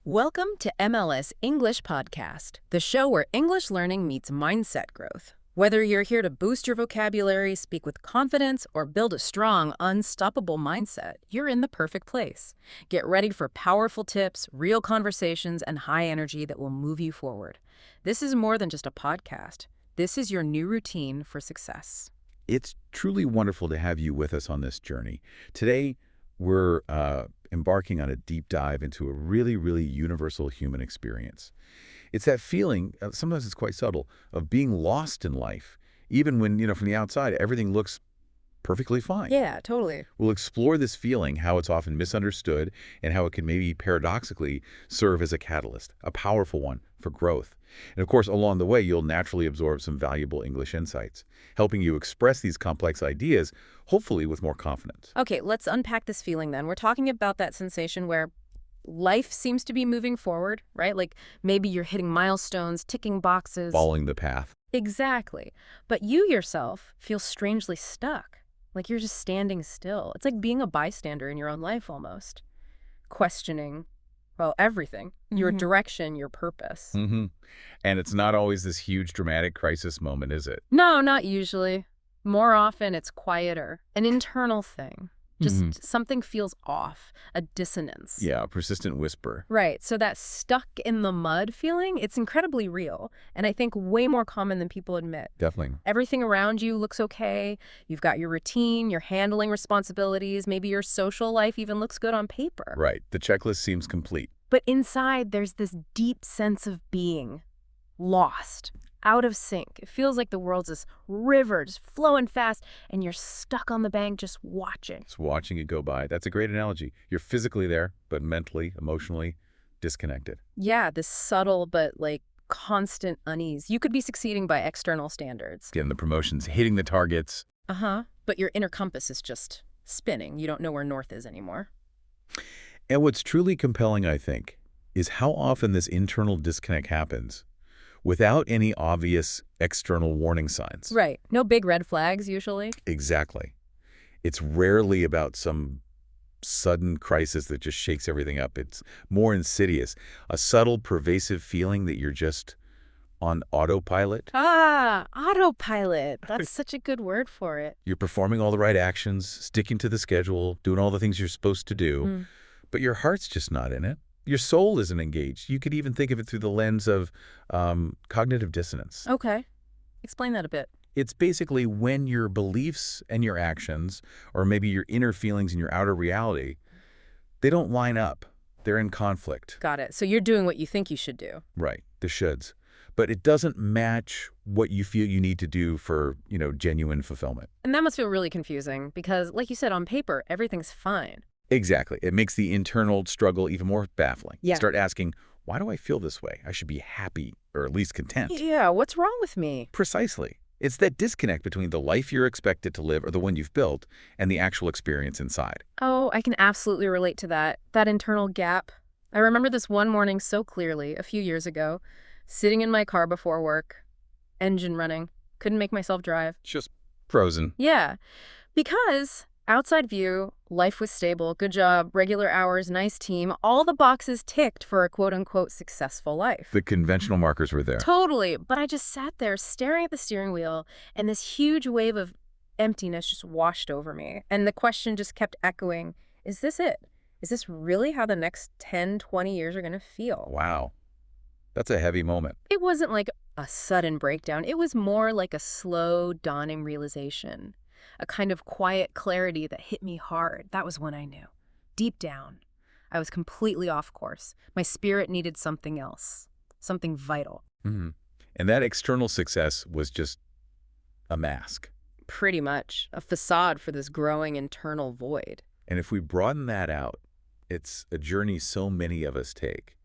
Welcome to MLS English Podcast, the show where English learning meets mindset growth. Whether you're here to boost your vocabulary, speak with confidence, or build a strong, unstoppable mindset, you're in the perfect place. Get ready for powerful tips, real conversations, and high energy that will move you forward. This is more than just a podcast. This is your new routine for success. It's truly wonderful to have you with us on this journey. Today, we're embarking on a deep dive into a really universal human experience. It's that feeling, sometimes it's quite subtle, of being lost in life, even when, from the outside, everything looks perfectly fine. Yeah, totally. We'll explore this feeling, how it's often misunderstood, and how it can maybe paradoxically serve as a catalyst, a powerful one for growth. And of course, along the way, you'll naturally absorb some valuable English insights, helping you express these complex ideas, hopefully with more confidence. Okay, let's unpack this feeling then. We're talking about that sensation where life seems to be moving forward, right? Like maybe you're hitting milestones, ticking boxes. Following the path. Exactly. But you yourself feel strangely stuck. Like you're just standing still. It's like being a bystander in your own life almost. Questioning, well, everything. Your direction, your purpose. And it's not always this huge dramatic crisis moment, is it? No, not usually. More often it's quieter, an internal thing. Just something feels off, a dissonance. Yeah, a persistent whisper. Right. So that stuck in the mud feeling, it's incredibly real. And I think way more common than people admit. Definitely. Everything around you looks okay. You've got your routine, you're handling responsibilities. Maybe your social life even looks good on paper. Right. The checklist seems complete. But inside, there's this deep sense of being lost, out of sync. It feels like the world's this river just flowing fast, and you're stuck on the bank just watching. Just watching it go by. That's a great analogy. You're physically there, but mentally, emotionally disconnected. Yeah, this subtle but constant unease. You could be succeeding by external standards. Getting the promotions, hitting the targets. But your inner compass is just spinning. You don't know where north is anymore. And what's truly compelling, I think, is how often this internal disconnect happens without any obvious external warning signs. Right. No big red flags, usually. Exactly. It's rarely about some sudden crisis that just shakes everything up. It's more insidious, a subtle, pervasive feeling that you're just on autopilot. Autopilot. That's such a good word for it. You're performing all the right actions, sticking to the schedule, doing all the things you're supposed to do, but your heart's just not in it. Your soul isn't engaged. You could even think of it through the lens of cognitive dissonance. Okay. Explain that a bit. It's basically when your beliefs and your actions, or maybe your inner feelings and your outer reality, they don't line up. They're in conflict. Got it. So you're doing what you think you should do. Right, the shoulds. But it doesn't match what you feel you need to do for, genuine fulfillment. And that must feel really confusing because, like you said, on paper, everything's fine. Exactly. It makes the internal struggle even more baffling. Yeah. Start asking, why do I feel this way? I should be happy or at least content. Yeah, what's wrong with me? Precisely. It's that disconnect between the life you're expected to live or the one you've built and the actual experience inside. Oh, I can absolutely relate to that internal gap. I remember this one morning so clearly a few years ago, sitting in my car before work, engine running, couldn't make myself drive. Just frozen. Yeah, because outside view, life was stable, good job, regular hours, nice team, all the boxes ticked for a quote-unquote successful life. The conventional markers were there. Totally, but I just sat there staring at the steering wheel, and this huge wave of emptiness just washed over me. And the question just kept echoing, is this it? Is this really how the next 10, 20 years are going to feel? Wow. That's a heavy moment. It wasn't like a sudden breakdown. It was more like a slow, dawning realization. A kind of quiet clarity that hit me hard. That was when I knew. Deep down, I was completely off course. My spirit needed something else, something vital. And that external success was just a mask. Pretty much. A facade for this growing internal void. And if we broaden that out, it's a journey so many of us take.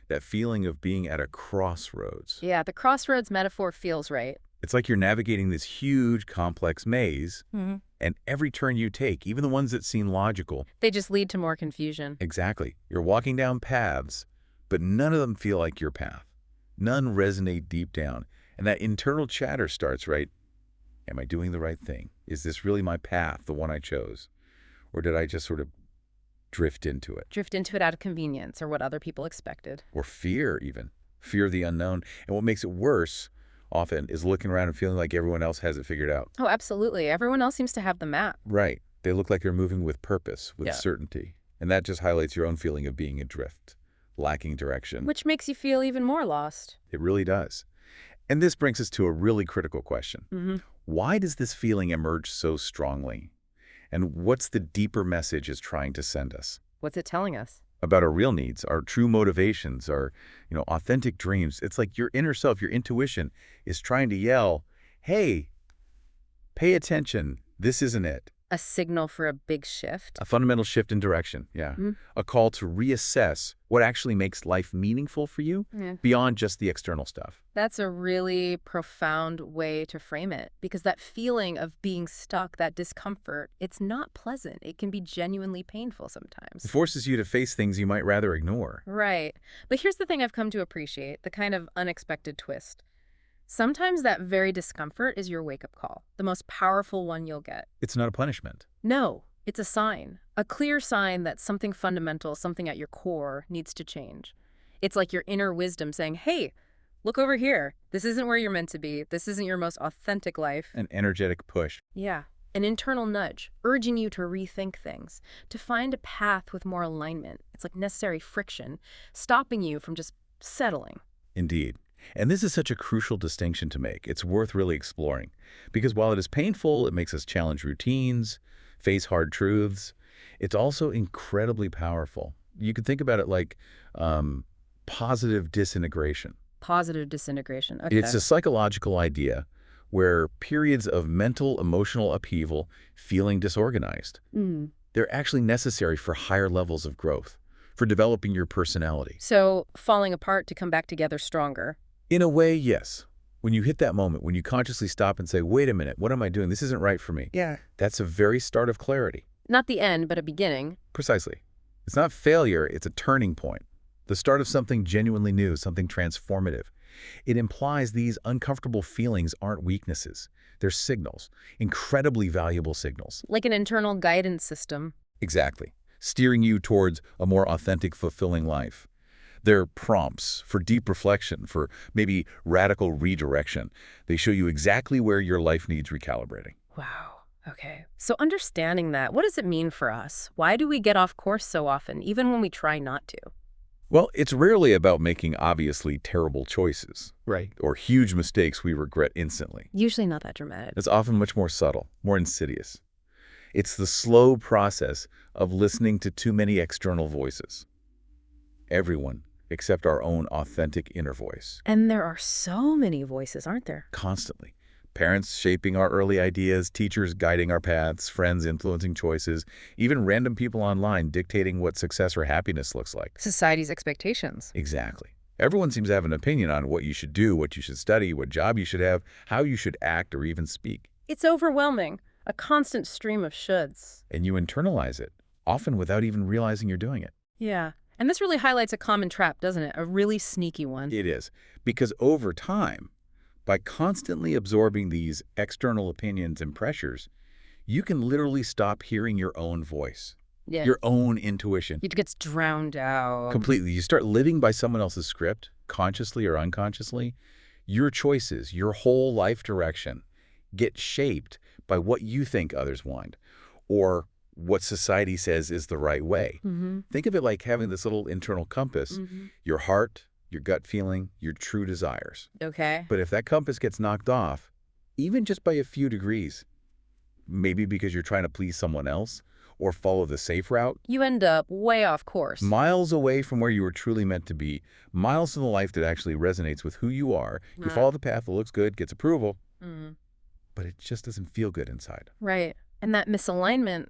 That feeling of being at a crossroads. Yeah, the crossroads metaphor feels right. It's like you're navigating this huge, complex maze, and every turn you take, even the ones that seem logical. They just lead to more confusion. Exactly. You're walking down paths, but none of them feel like your path. None resonate deep down. And that internal chatter starts, right? Am I doing the right thing? Is this really my path, the one I chose? Or did I just sort of drift into it. Drift into it out of convenience or what other people expected. Or fear, even. Fear of the unknown. And what makes it worse often is looking around and feeling like everyone else has it figured out. Oh, absolutely. Everyone else seems to have the map. Right. They look like they're moving with purpose, with Yeah. certainty. And that just highlights your own feeling of being adrift, lacking direction. Which makes you feel even more lost. It really does. And this brings us to a really critical question. Mm-hmm. Why does this feeling emerge so strongly? And what's the deeper message it's trying to send us? What's it telling us? About our real needs, our true motivations, our, authentic dreams. It's like your inner self, your intuition is trying to yell, hey, pay attention. This isn't it. A signal for a big shift. A fundamental shift in direction, yeah. Mm-hmm. A call to reassess what actually makes life meaningful for you beyond just the external stuff. That's a really profound way to frame it, because that feeling of being stuck, that discomfort, it's not pleasant. It can be genuinely painful sometimes. It forces you to face things you might rather ignore. Right. But here's the thing I've come to appreciate, the kind of unexpected twist. Sometimes that very discomfort is your wake-up call, the most powerful one you'll get. It's not a punishment. No, it's a sign, a clear sign that something fundamental, something at your core needs to change. It's like your inner wisdom saying, hey, look over here. This isn't where you're meant to be. This isn't your most authentic life. An energetic push. Yeah, an internal nudge, urging you to rethink things, to find a path with more alignment. It's like necessary friction, stopping you from just settling. Indeed. And this is such a crucial distinction to make. It's worth really exploring. Because while it is painful, it makes us challenge routines, face hard truths. It's also incredibly powerful. You could think about it like positive disintegration. Positive disintegration. Okay. It's a psychological idea where periods of mental, emotional upheaval, feeling disorganized, they're actually necessary for higher levels of growth, for developing your personality. So falling apart to come back together stronger. In a way, yes. When you hit that moment, when you consciously stop and say, wait a minute, what am I doing? This isn't right for me. Yeah. That's a very start of clarity. Not the end, but a beginning. Precisely. It's not failure, it's a turning point. The start of something genuinely new, something transformative. It implies these uncomfortable feelings aren't weaknesses. They're signals, incredibly valuable signals. Like an internal guidance system. Exactly. Steering you towards a more authentic, fulfilling life. They're prompts for deep reflection, for maybe radical redirection. They show you exactly where your life needs recalibrating. Wow. Okay. So understanding that, what does it mean for us? Why do we get off course so often, even when we try not to? Well, it's rarely about making obviously terrible choices. Right. Or huge mistakes we regret instantly. Usually not that dramatic. It's often much more subtle, more insidious. It's the slow process of listening to too many external voices. Everyone except our own authentic inner voice. And there are so many voices, aren't there? Constantly. Parents shaping our early ideas, teachers guiding our paths, friends influencing choices, even random people online dictating what success or happiness looks like. Society's expectations. Exactly. Everyone seems to have an opinion on what you should do, what you should study, what job you should have, how you should act or even speak. It's overwhelming. A constant stream of shoulds. And you internalize it, often without even realizing you're doing it. Yeah. And this really highlights a common trap, doesn't it? A really sneaky one. It is. Because over time, by constantly absorbing these external opinions and pressures, you can literally stop hearing your own voice, your own intuition. It gets drowned out. Completely. You start living by someone else's script, consciously or unconsciously. Your choices, your whole life direction get shaped by what you think others want or what society says is the right way. Think of it like having this little internal compass, your heart, your gut feeling, your true desires. Okay. But if that compass gets knocked off, even just by a few degrees, maybe because you're trying to please someone else or follow the safe route, you end up way off course. miles away from where you were truly meant to be, miles from the life that actually resonates with who you are. You follow the path that looks good, gets approval, but it just doesn't feel good inside. Right. And that misalignment,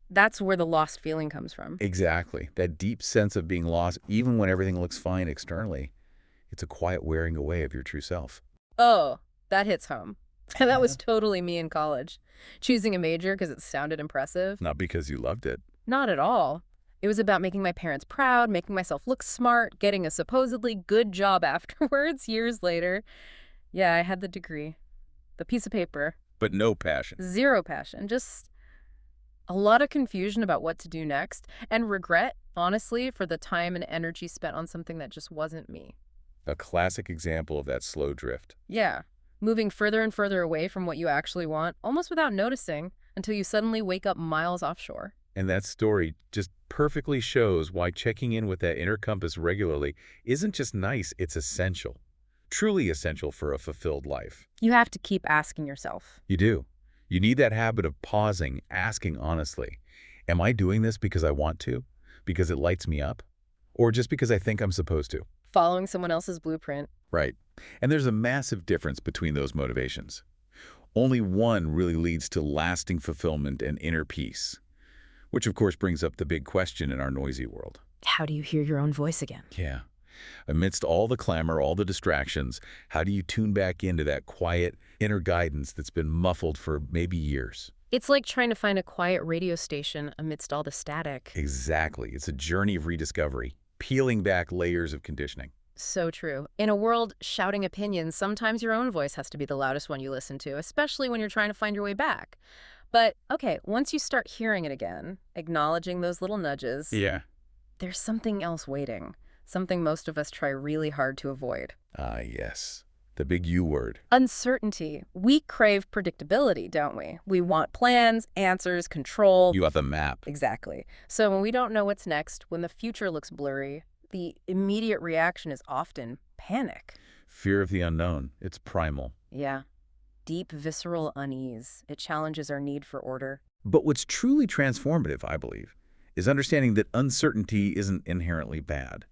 that's where the lost feeling comes from. Exactly. That deep sense of being lost, even when everything looks fine externally, it's a quiet wearing away of your true self. Oh, that hits home. And that was totally me in college. Choosing a major because it sounded impressive. Not because you loved it. Not at all. It was about making my parents proud, making myself look smart, getting a supposedly good job afterwards, years later. Yeah, I had the degree. The piece of paper. But no passion. Zero passion. Just A lot of confusion about what to do next, and regret, honestly, for the time and energy spent on something that just wasn't me. A classic example of that slow drift. Yeah, moving further and further away from what you actually want, almost without noticing, until you suddenly wake up miles offshore. And that story just perfectly shows why checking in with that inner compass regularly isn't just nice, it's essential. Truly essential for a fulfilled life. You have to keep asking yourself. You do. You need that habit of pausing, asking honestly, am I doing this because I want to? Because it lights me up? Or just because I think I'm supposed to? Following someone else's blueprint. Right. And there's a massive difference between those motivations. Only one really leads to lasting fulfillment and inner peace. Which of course brings up the big question in our noisy world. How do you hear your own voice again? Yeah. Amidst all the clamor, all the distractions, how do you tune back into that quiet inner guidance that's been muffled for maybe years? It's like trying to find a quiet radio station amidst all the static. Exactly. It's a journey of rediscovery, peeling back layers of conditioning. So true. In a world shouting opinions, sometimes your own voice has to be the loudest one you listen to, especially when you're trying to find your way back. But, okay, once you start hearing it again, acknowledging those little nudges, Yeah. there's something else waiting. Something most of us try really hard to avoid. Ah, yes. The big U word. Uncertainty. We crave predictability, don't we? We want plans, answers, control. You got the map. Exactly. So when we don't know what's next, when the future looks blurry, the immediate reaction is often panic. Fear of the unknown. It's primal. Yeah. Deep, visceral unease. It challenges our need for order. But what's truly transformative, I believe, is understanding that uncertainty isn't inherently bad.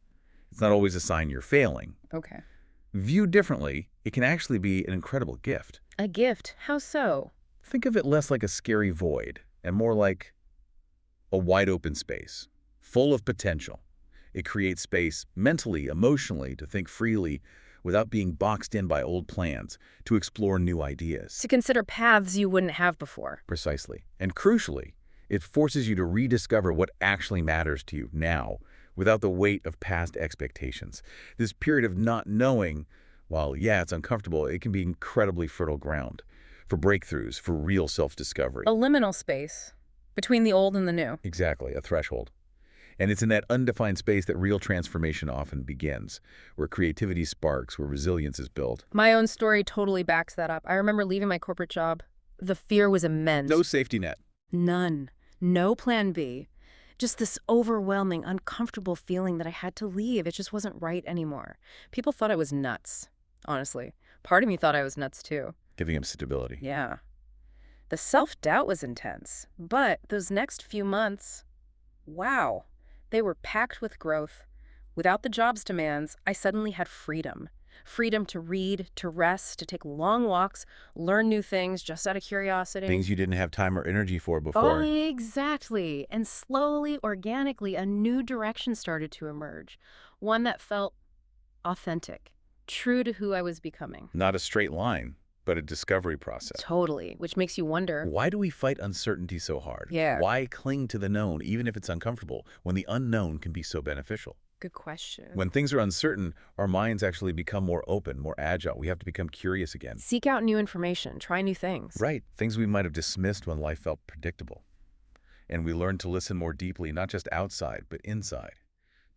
It's not always a sign you're failing. Okay. Viewed differently, it can actually be an incredible gift. A gift? How so? Think of it less like a scary void and more like a wide open space, full of potential. It creates space mentally, emotionally, to think freely without being boxed in by old plans, to explore new ideas. To consider paths you wouldn't have before. Precisely. And crucially, it forces you to rediscover what actually matters to you now, without the weight of past expectations. This period of not knowing, while, yeah, it's uncomfortable, it can be incredibly fertile ground for breakthroughs, for real self-discovery. A liminal space between the old and the new. Exactly, a threshold. And it's in that undefined space that real transformation often begins, where creativity sparks, where resilience is built. My own story totally backs that up. I remember leaving my corporate job. The fear was immense. No safety net. None. No plan B. Just this overwhelming, uncomfortable feeling that I had to leave. It just wasn't right anymore. People thought I was nuts, honestly. Part of me thought I was nuts, too. Giving him stability. Yeah. The self-doubt was intense. But those next few months, wow, they were packed with growth. Without the job's demands, I suddenly had freedom. Freedom to read, to rest, to take long walks, learn new things just out of curiosity. Things you didn't have time or energy for before. Oh, exactly. And slowly, organically, a new direction started to emerge. One that felt authentic, true to who I was becoming. Not a straight line, but a discovery process. Totally, which makes you wonder. Why do we fight uncertainty so hard? Yeah. Why cling to the known, even if it's uncomfortable, when the unknown can be so beneficial? Good question. When things are uncertain, our minds actually become more open, more agile. We have to become curious again. Seek out new information, try new things. Right. Things we might have dismissed when life felt predictable. And we learn to listen more deeply, not just outside, but inside,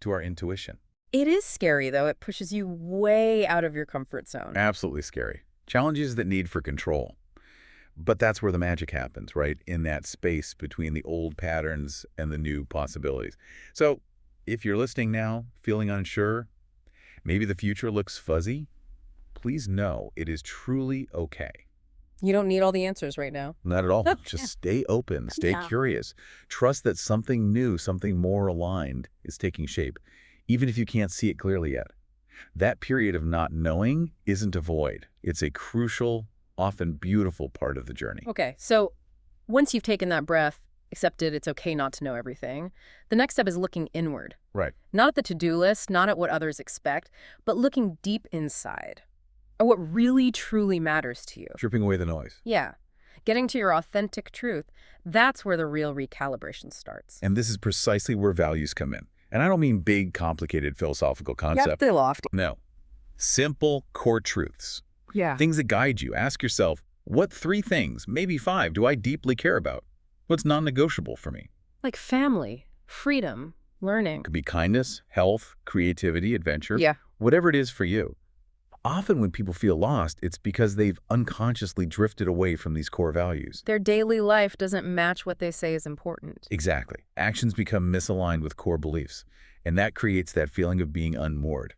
to our intuition. It is scary, though. It pushes you way out of your comfort zone. Absolutely scary. Challenges that need for control. But that's where the magic happens, right? In that space between the old patterns and the new possibilities. So, if you're listening now, feeling unsure, maybe the future looks fuzzy, please know it is truly okay. You don't need all the answers right now. Not at all. Just stay open, stay curious. Trust that something new, something more aligned is taking shape, even if you can't see it clearly yet. That period of not knowing isn't a void. It's a crucial, often beautiful part of the journey. Okay, so once you've taken that breath, accepted it's okay not to know everything, the next step is looking inward. Right. Not at the to-do list, not at what others expect, but looking deep inside, or what really truly matters to you. Stripping away the noise. Yeah. Getting to your authentic truth, that's where the real recalibration starts. And this is precisely where values come in. And I don't mean big, complicated philosophical concepts. Yep, they're lofty. No. Simple core truths. Yeah. Things that guide you. Ask yourself, what 3 things, maybe 5, do I deeply care about? What's non-negotiable for me? Like family, freedom, learning. Could be kindness, health, creativity, adventure, Yeah. whatever it is for you. Often when people feel lost, it's because they've unconsciously drifted away from these core values. Their daily life doesn't match what they say is important. Exactly. Actions become misaligned with core beliefs, and that creates that feeling of being unmoored,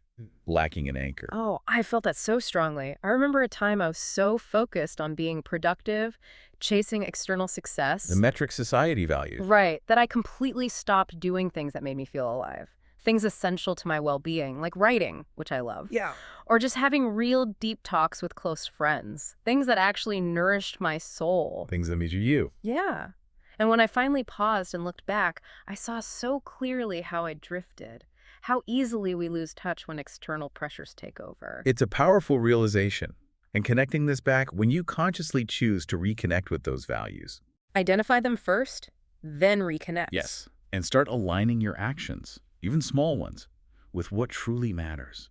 lacking an anchor. Oh, I felt that so strongly. I remember a time I was so focused on being productive, chasing external success. The metric society values. Right, that I completely stopped doing things that made me feel alive. Things essential to my well-being, like writing, which I love. Yeah. Or just having real deep talks with close friends. Things that actually nourished my soul. Things that measure you. Yeah. And when I finally paused and looked back, I saw so clearly how I drifted. How easily we lose touch when external pressures take over. It's a powerful realization. And connecting this back, when you consciously choose to reconnect with those values. Identify them first, then reconnect. Yes. And start aligning your actions, even small ones, with what truly matters.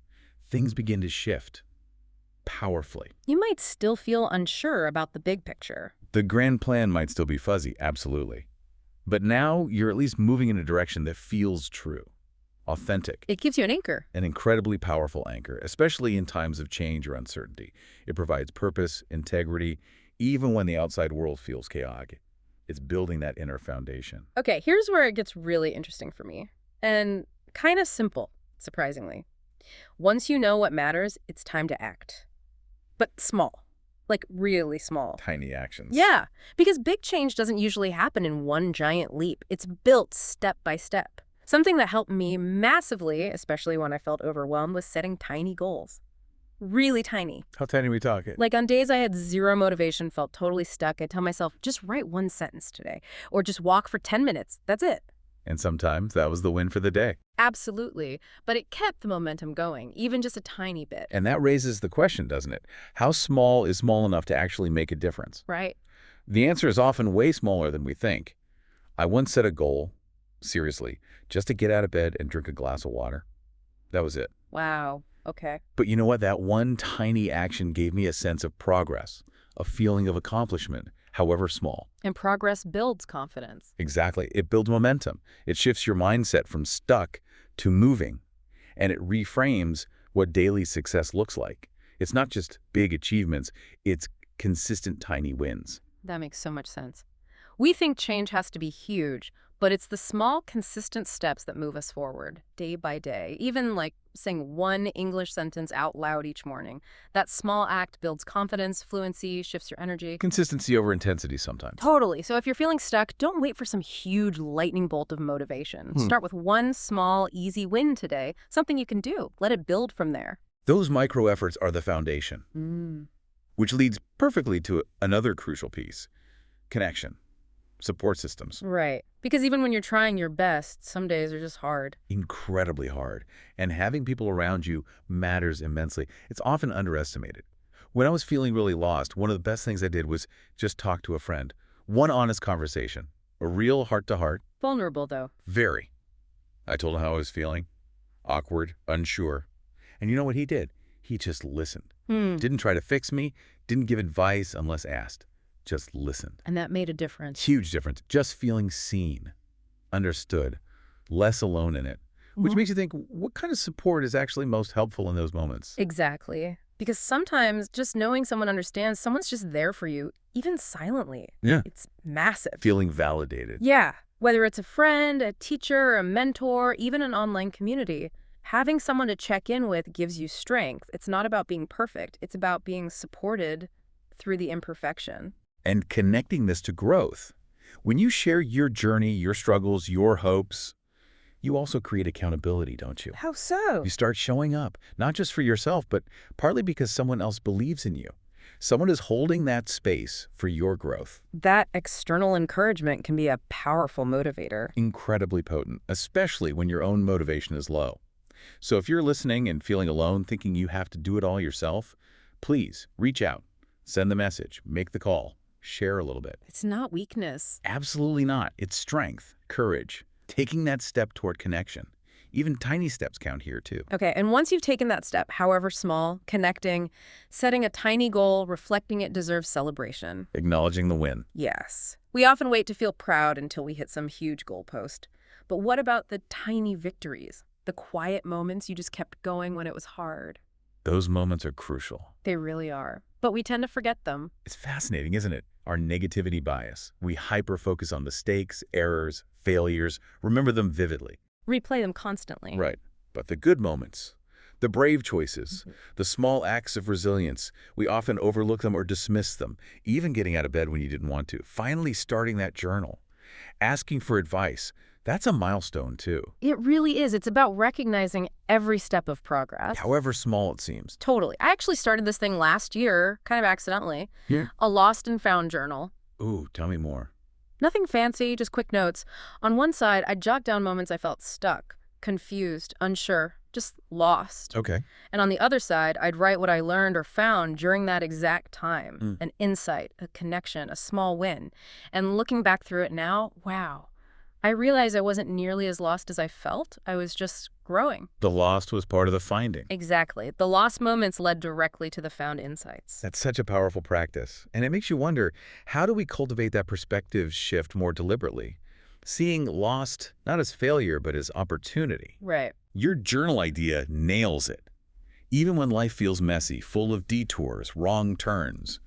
Things begin to shift powerfully. You might still feel unsure about the big picture. The grand plan might still be fuzzy, absolutely. But now you're at least moving in a direction that feels true, authentic. It gives you an anchor. An incredibly powerful anchor, especially in times of change or uncertainty. It provides purpose, integrity, even when the outside world feels chaotic. It's building that inner foundation. Okay, here's where it gets really interesting for me. And kind of simple, surprisingly. Once you know what matters, it's time to act. But small. Like really small. Tiny actions. Yeah, because big change doesn't usually happen in one giant leap. It's built step by step. Something that helped me massively, especially when I felt overwhelmed, was setting tiny goals. Really tiny. How tiny are we talking? Like on days I had zero motivation, felt totally stuck, I'd tell myself, just write one sentence today. Or just walk for 10 minutes. That's it. And sometimes that was the win for the day. Absolutely. But it kept the momentum going, even just a tiny bit. And that raises the question, doesn't it? How small is small enough to actually make a difference? Right. The answer is often way smaller than we think. I once set a goal, seriously, just to get out of bed and drink a glass of water. That was it. Wow. Okay. But you know what? That one tiny action gave me a sense of progress, a feeling of accomplishment, however small. And progress builds confidence. Exactly. It builds momentum. It shifts your mindset from stuck to moving. And it reframes what daily success looks like. It's not just big achievements, it's consistent tiny wins. That makes so much sense. We think change has to be huge, but it's the small, consistent steps that move us forward, day by day. Even like saying one English sentence out loud each morning. That small act builds confidence, fluency, shifts your energy. Consistency over intensity sometimes. Totally. So if you're feeling stuck, don't wait for some huge lightning bolt of motivation. Start with one small, easy win today, something you can do. Let it build from there. Those micro efforts are the foundation, which leads perfectly to another crucial piece, connection. Support systems. Right. Because even when you're trying your best, some days are just hard. Incredibly hard. And having people around you matters immensely. It's often underestimated. When I was feeling really lost, one of the best things I did was just talk to a friend. One honest conversation. A real heart-to-heart. Vulnerable, though. Very. I told him how I was feeling. Awkward, unsure. And you know what he did? He just listened. Didn't try to fix me. Didn't give advice unless asked. Just listened. And that made a difference. Huge difference. Just feeling seen, understood, less alone in it. Which makes you think, what kind of support is actually most helpful in those moments? Exactly. Because sometimes just knowing someone understands, someone's just there for you, even silently. Yeah. It's massive. Feeling validated. Yeah. Whether it's a friend, a teacher, a mentor, even an online community, having someone to check in with gives you strength. It's not about being perfect. It's about being supported through the imperfection. And connecting this to growth. When you share your journey, your struggles, your hopes, you also create accountability, don't you? How so? You start showing up, not just for yourself, but partly because someone else believes in you. Someone is holding that space for your growth. That external encouragement can be a powerful motivator. Incredibly potent, especially when your own motivation is low. So if you're listening and feeling alone, thinking you have to do it all yourself, please reach out, send the message, make the call. Share a little bit. It's not weakness. Absolutely not. It's strength, courage, taking that step toward connection. Even tiny steps count here, too. Okay, and once you've taken that step, however small, connecting, setting a tiny goal, reflecting it deserves celebration. Acknowledging the win. Yes. We often wait to feel proud until we hit some huge goalpost. But what about the tiny victories? The quiet moments you just kept going when it was hard? Those moments are crucial. They really are. But we tend to forget them. It's fascinating, isn't it? Our negativity bias. We hyper-focus on mistakes, errors, failures, remember them vividly. Replay them constantly. Right. But the good moments, the brave choices, the small acts of resilience, we often overlook them or dismiss them, even getting out of bed when you didn't want to. Finally starting that journal, asking for advice, that's a milestone too. It really is. It's about recognizing every step of progress. However small it seems. Totally. I actually started this thing last year, kind of accidentally. Yeah. A lost and found journal. Ooh, tell me more. Nothing fancy, just quick notes. On one side, I'd jot down moments I felt stuck, confused, unsure, just lost. Okay. And on the other side, I'd write what I learned or found during that exact time. An insight, a connection, a small win. And looking back through it now, wow. I realized I wasn't nearly as lost as I felt. I was just growing. The lost was part of the finding. Exactly. The lost moments led directly to the found insights. That's such a powerful practice. And it makes you wonder, how do we cultivate that perspective shift more deliberately? Seeing lost not as failure, but as opportunity. Right. Your journal idea nails it. Even when life feels messy, full of detours, wrong turns,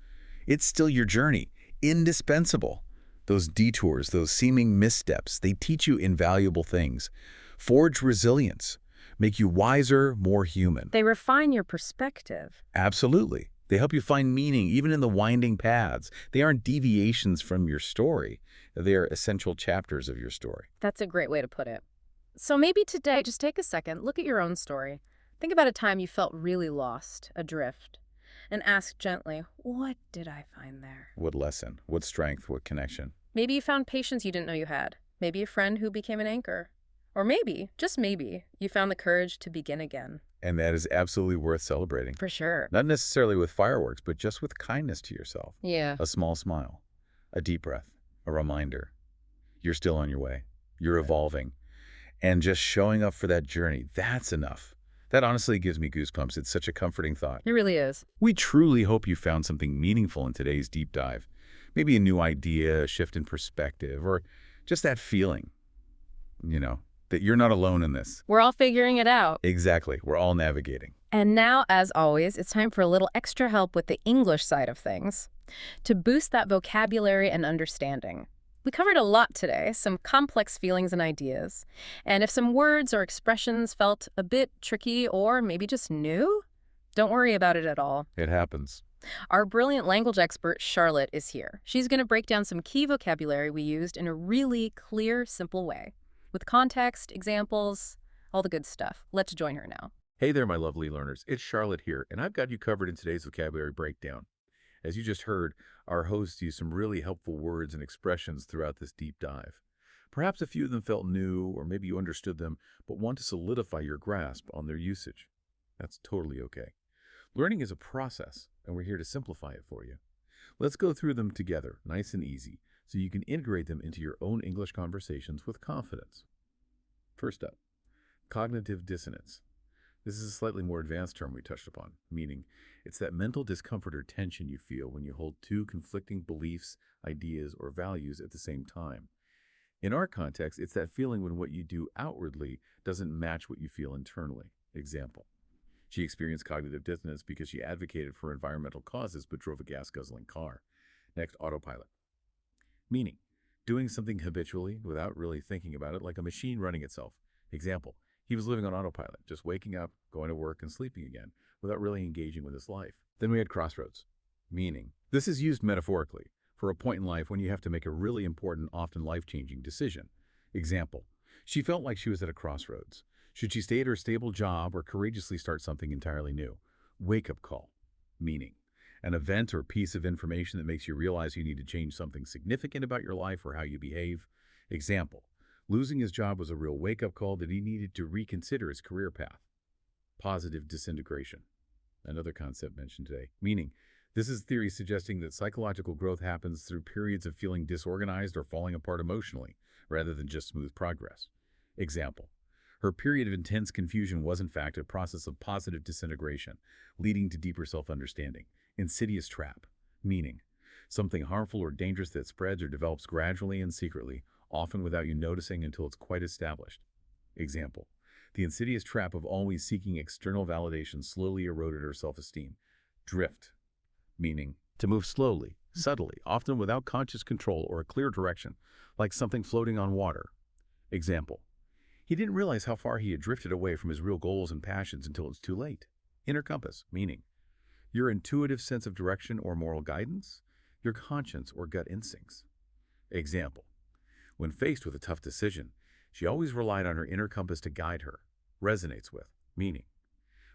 it's still your journey, indispensable. Those detours, those seeming missteps, they teach you invaluable things. Forge resilience, make you wiser, more human. They refine your perspective. Absolutely. They help you find meaning even in the winding paths. They aren't deviations from your story. They are essential chapters of your story. That's a great way to put it. So maybe today, just take a second, look at your own story. Think about a time you felt really lost, adrift, and ask gently, what did I find there? What lesson? What strength? What connection? Maybe you found patience you didn't know you had. Maybe a friend who became an anchor. Or maybe, just maybe, you found the courage to begin again. And that is absolutely worth celebrating. For sure. Not necessarily with fireworks, but just with kindness to yourself. Yeah. A small smile, a deep breath, a reminder. You're still on your way. You're evolving. And just showing up for that journey, that's enough. That honestly gives me goosebumps. It's such a comforting thought. It really is. We truly hope you found something meaningful in today's deep dive. Maybe a new idea, a shift in perspective, or just that feeling, that you're not alone in this. We're all figuring it out. Exactly. We're all navigating. And now, as always, it's time for a little extra help with the English side of things to boost that vocabulary and understanding. We covered a lot today, some complex feelings and ideas. And if some words or expressions felt a bit tricky or maybe just new, don't worry about it at all. It happens. Our brilliant language expert, Charlotte, is here. She's going to break down some key vocabulary we used in a really clear, simple way, with context, examples, all the good stuff. Let's join her now. Hey there, my lovely learners. It's Charlotte here, and I've got you covered in today's vocabulary breakdown. As you just heard, our hosts used some really helpful words and expressions throughout this deep dive. Perhaps a few of them felt new, or maybe you understood them, but want to solidify your grasp on their usage. That's totally okay. Learning is a process, and we're here to simplify it for you. Let's go through them together, nice and easy, so you can integrate them into your own English conversations with confidence. First up, cognitive dissonance. This is a slightly more advanced term we touched upon, meaning it's that mental discomfort or tension you feel when you hold two conflicting beliefs, ideas, or values at the same time. In our context, it's that feeling when what you do outwardly doesn't match what you feel internally. Example: she experienced cognitive dissonance because she advocated for environmental causes but drove a gas-guzzling car. Next, autopilot. Meaning, doing something habitually without really thinking about it, like a machine running itself. Example: he was living on autopilot, just waking up, going to work, and sleeping again, without really engaging with his life. Then we had crossroads. Meaning, this is used metaphorically for a point in life when you have to make a really important, often life-changing decision. Example: she felt like she was at a crossroads. Should she stay at her stable job or courageously start something entirely new? Wake-up call. Meaning, an event or piece of information that makes you realize you need to change something significant about your life or how you behave. Example: losing his job was a real wake-up call that he needed to reconsider his career path. Positive disintegration. Another concept mentioned today. Meaning, this is theory suggesting that psychological growth happens through periods of feeling disorganized or falling apart emotionally, rather than just smooth progress. Example: Her period of intense confusion was in fact a process of positive disintegration, leading to deeper self-understanding. Insidious trap, meaning something harmful or dangerous that spreads or develops gradually and secretly, often without you noticing until it's quite established. Example, the insidious trap of always seeking external validation slowly eroded her self-esteem. Drift, meaning to move slowly, subtly, often without conscious control or a clear direction, like something floating on water. Example, he didn't realize how far he had drifted away from his real goals and passions until it's too late. Inner compass, meaning your intuitive sense of direction or moral guidance, your conscience or gut instincts. Example, when faced with a tough decision, she always relied on her inner compass to guide her. Resonates with, meaning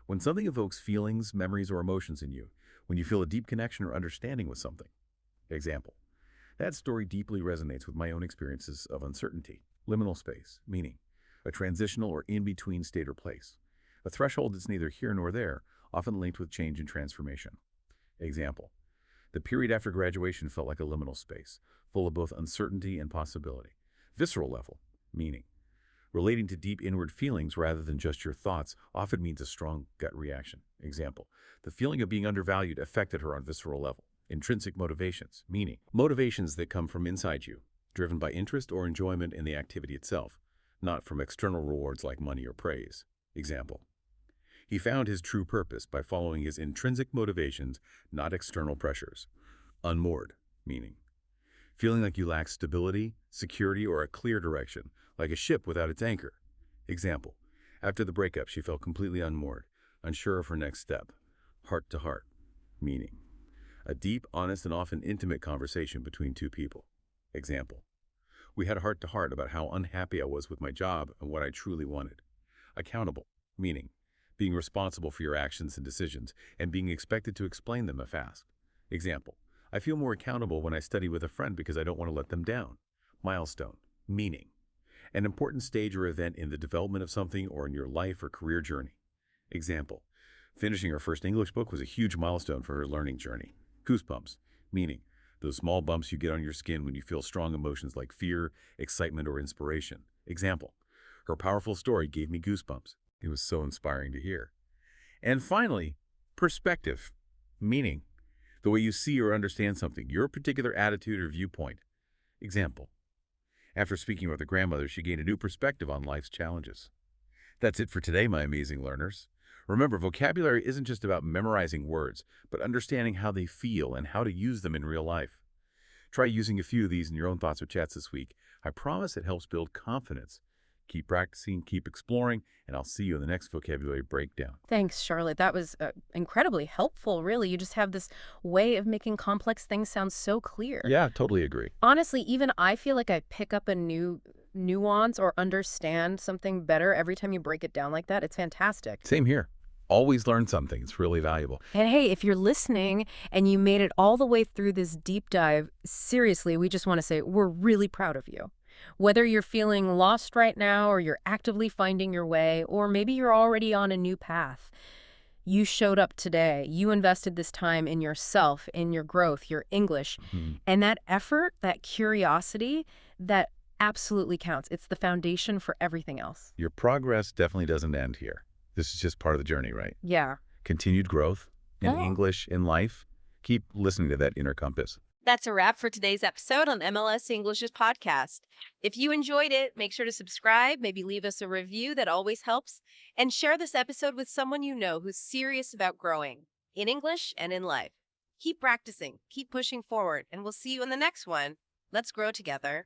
when something evokes feelings, memories, or emotions in you, when you feel a deep connection or understanding with something. Example, that story deeply resonates with my own experiences of uncertainty. Liminal space, meaning a transitional or in-between state or place. A threshold that's neither here nor there, often linked with change and transformation. Example, the period after graduation felt like a liminal space, full of both uncertainty and possibility. Visceral level, meaning relating to deep inward feelings rather than just your thoughts often means a strong gut reaction. Example, the feeling of being undervalued affected her on visceral level. Intrinsic motivations, meaning motivations that come from inside you, driven by interest or enjoyment in the activity itself, not from external rewards like money or praise. Example, he found his true purpose by following his intrinsic motivations, not external pressures. Unmoored, meaning feeling like you lack stability, security, or a clear direction, like a ship without its anchor. Example, after the breakup, she felt completely unmoored, unsure of her next step. Heart to heart, meaning a deep, honest, and often intimate conversation between two people. Example, we had a heart-to-heart about how unhappy I was with my job and what I truly wanted. Accountable, meaning being responsible for your actions and decisions and being expected to explain them if asked. Example, I feel more accountable when I study with a friend because I don't want to let them down. Milestone, meaning an important stage or event in the development of something or in your life or career journey. Example, finishing her first English book was a huge milestone for her learning journey. Goosebumps, meaning those small bumps you get on your skin when you feel strong emotions like fear, excitement, or inspiration. Example, her powerful story gave me goosebumps. It was so inspiring to hear. And finally, perspective, meaning the way you see or understand something, your particular attitude or viewpoint. Example, after speaking with her grandmother, she gained a new perspective on life's challenges. That's it for today, my amazing learners. Remember, vocabulary isn't just about memorizing words, but understanding how they feel and how to use them in real life. Try using a few of these in your own thoughts or chats this week. I promise it helps build confidence. Keep practicing, keep exploring, and I'll see you in the next vocabulary breakdown. Thanks, Charlotte. That was incredibly helpful, really. You just have this way of making complex things sound so clear. Yeah, totally agree. Honestly, even I feel like I pick up a new nuance or understand something better every time you break it down like that. It's fantastic. Same here. Always learn something. It's really valuable. And hey, if you're listening and you made it all the way through this deep dive, seriously, we just want to say we're really proud of you. Whether you're feeling lost right now or you're actively finding your way, or maybe you're already on a new path, you showed up today. You invested this time in yourself, in your growth, your English. And that effort, that curiosity, that absolutely counts. It's the foundation for everything else. Your progress definitely doesn't end here. This is just part of the journey, right? Yeah. Continued growth in Oh. English, in life. Keep listening to that inner compass. That's a wrap for today's episode on MLS English's podcast. If you enjoyed it, make sure to subscribe, maybe leave us a review, that always helps, and share this episode with someone you know who's serious about growing in English and in life. Keep practicing, keep pushing forward, and we'll see you in the next one. Let's grow together.